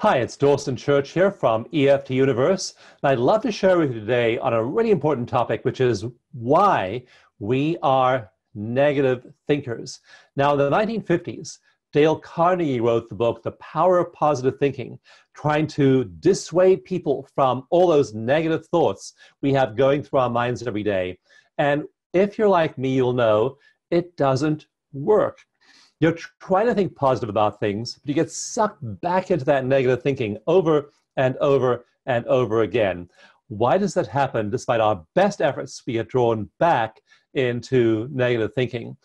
Hi, it's Dawson Church here from EFT Universe, and I'd love to share with you today on a really important topic, which is why we are negative thinkers. Now, in the 1950s, Dale Carnegie wrote the book, The Power of Positive Thinking, trying to dissuade people from all those negative thoughts we have going through our minds every day. And if you're like me, you'll know it doesn't work. You're trying to think positive about things, but you get sucked back into that negative thinking over and over and over again. Why does that happen? Despite our best efforts, we get drawn back into negative thinking.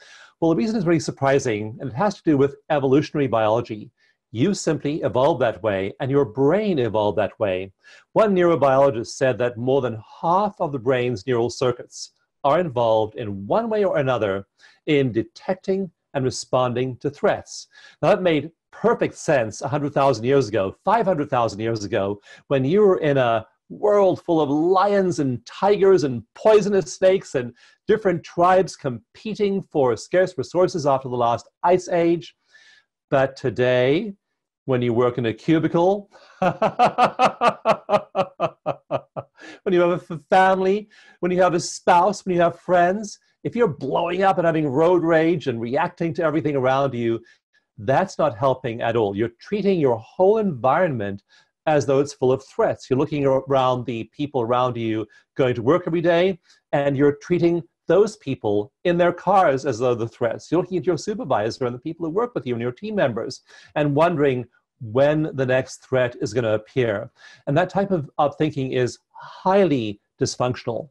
Well, the reason is really surprising, and it has to do with evolutionary biology. You simply evolved that way, and your brain evolved that way. One neurobiologist said that more than half of the brain's neural circuits are involved in one way or another in detecting and responding to threats. Now, that made perfect sense 100,000 years ago, 500,000 years ago, when you were in a world full of lions and tigers and poisonous snakes and different tribes competing for scarce resources after the last ice age. But today, when you work in a cubicle, when you have a family, when you have a spouse, when you have friends, if you're blowing up and having road rage and reacting to everything around you, that's not helping at all. You're treating your whole environment as though it's full of threats. You're looking around the people around you going to work every day, and you're treating those people in their cars as though they're threats. You're looking at your supervisor and the people who work with you and your team members and wondering when the next threat is going to appear. And that type of thinking is highly dysfunctional.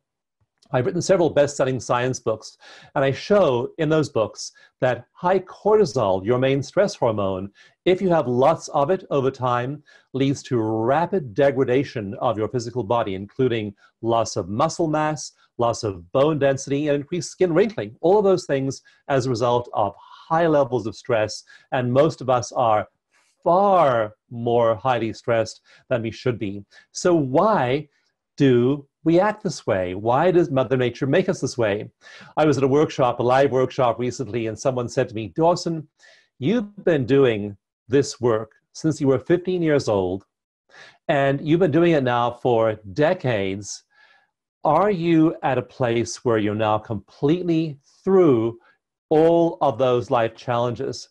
I've written several best-selling science books, and I show in those books that high cortisol, your main stress hormone, if you have lots of it over time, leads to rapid degradation of your physical body, including loss of muscle mass, loss of bone density, and increased skin wrinkling. All of those things as a result of high levels of stress, and most of us are far more highly stressed than we should be. So why do we act this way? Why does Mother Nature make us this way? I was at a workshop, a live workshop recently, and someone said to me, Dawson, you've been doing this work since you were 15 years old, and you've been doing it now for decades. Are you at a place where you're now completely through all of those life challenges?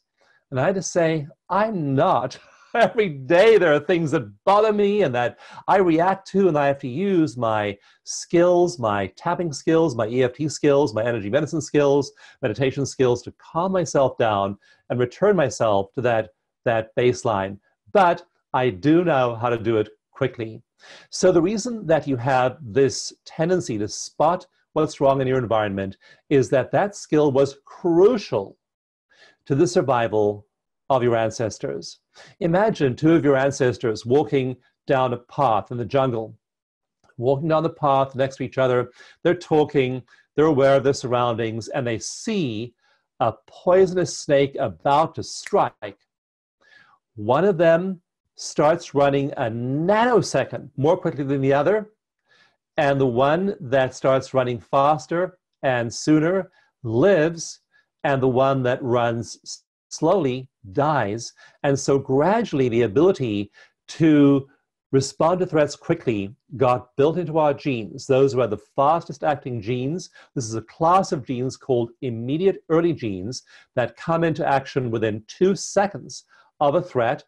And I had to say, I'm not. Every day there are things that bother me and that I react to, and I have to use my skills, my tapping skills, my EFT skills, my energy medicine skills, meditation skills to calm myself down and return myself to that baseline. But I do know how to do it quickly. So the reason that you have this tendency to spot what's wrong in your environment is that skill was crucial to the survival of your ancestors. Imagine two of your ancestors walking down a path in the jungle, walking down the path next to each other. They're talking, they're aware of their surroundings, and they see a poisonous snake about to strike. One of them starts running a nanosecond more quickly than the other, and the one that starts running faster and sooner lives, and the one that runs slowly dies. And so gradually the ability to respond to threats quickly got built into our genes. Those were the fastest acting genes. This is a class of genes called immediate early genes that come into action within 2 seconds of a threat.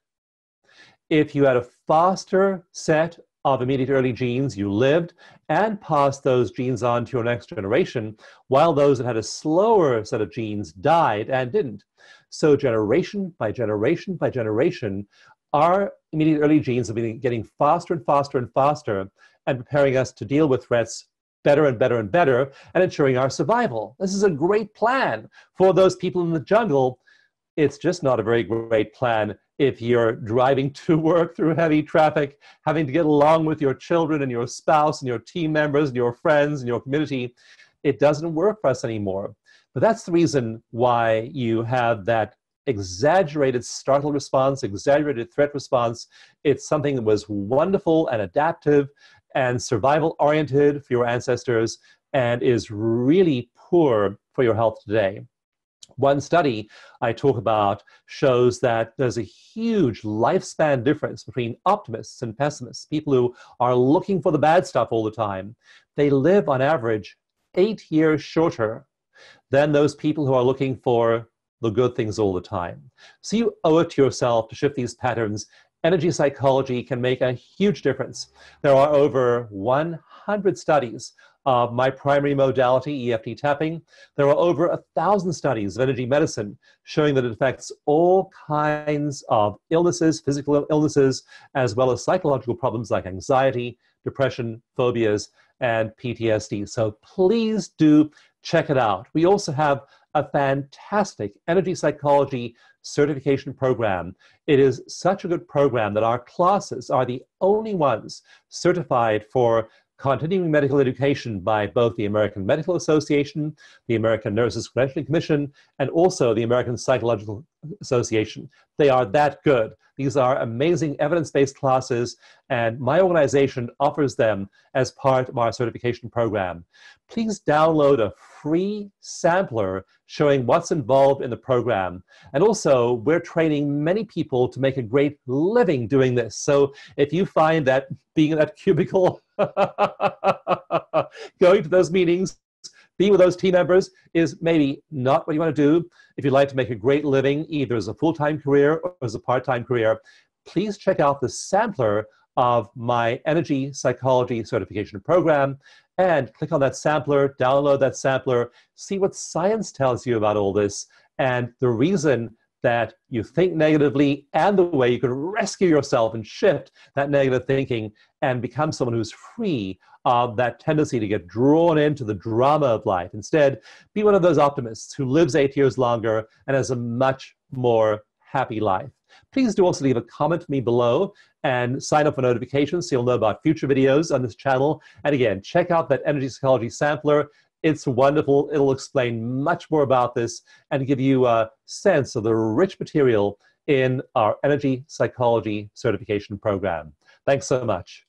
If you had a faster set of immediate early genes, you lived and passed those genes on to your next generation, while those that had a slower set of genes died and didn't. So generation by generation by generation, our immediate early genes have been getting faster and faster and faster and preparing us to deal with threats better and better and better and ensuring our survival. This is a great plan for those people in the jungle. It's just not a very great plan if you're driving to work through heavy traffic, having to get along with your children and your spouse and your team members and your friends and your community. It doesn't work for us anymore. But that's the reason why you have that exaggerated startle response, exaggerated threat response. It's something that was wonderful and adaptive and survival-oriented for your ancestors and is really poor for your health today. One study I talk about shows that there's a huge lifespan difference between optimists and pessimists, people who are looking for the bad stuff all the time. They live on average 8 years shorter than those people who are looking for the good things all the time. So you owe it to yourself to shift these patterns. Energy psychology can make a huge difference. There are over 100 studies of my primary modality, EFT tapping. There are over 1,000 studies of energy medicine showing that it affects all kinds of illnesses, physical illnesses, as well as psychological problems like anxiety, depression, phobias, and PTSD. So please do check it out. We also have a fantastic energy psychology certification program. It is such a good program that our classes are the only ones certified for continuing medical education by both the American Medical Association, the American Nurses Credentialing Commission, and also the American Psychological Association. They are that good. These are amazing evidence-based classes, and my organization offers them as part of our certification program. Please download a free sampler showing what's involved in the program. And also, we're training many people to make a great living doing this. So if you find that being in that cubicle, going to those meetings, being with those team members is maybe not what you want to do, if you'd like to make a great living, either as a full-time career or as a part-time career, please check out the sampler of my energy psychology certification program and click on that sampler, download that sampler, see what science tells you about all this and the reason that you think negatively and the way you can rescue yourself and shift that negative thinking and become someone who's free of that tendency to get drawn into the drama of life. Instead, be one of those optimists who lives 8 years longer and has a much more happy life. Please do also leave a comment for me below and sign up for notifications so you'll know about future videos on this channel. And again, check out that energy psychology sampler. It's wonderful. It'll explain much more about this and give you a sense of the rich material in our energy psychology certification program. Thanks so much.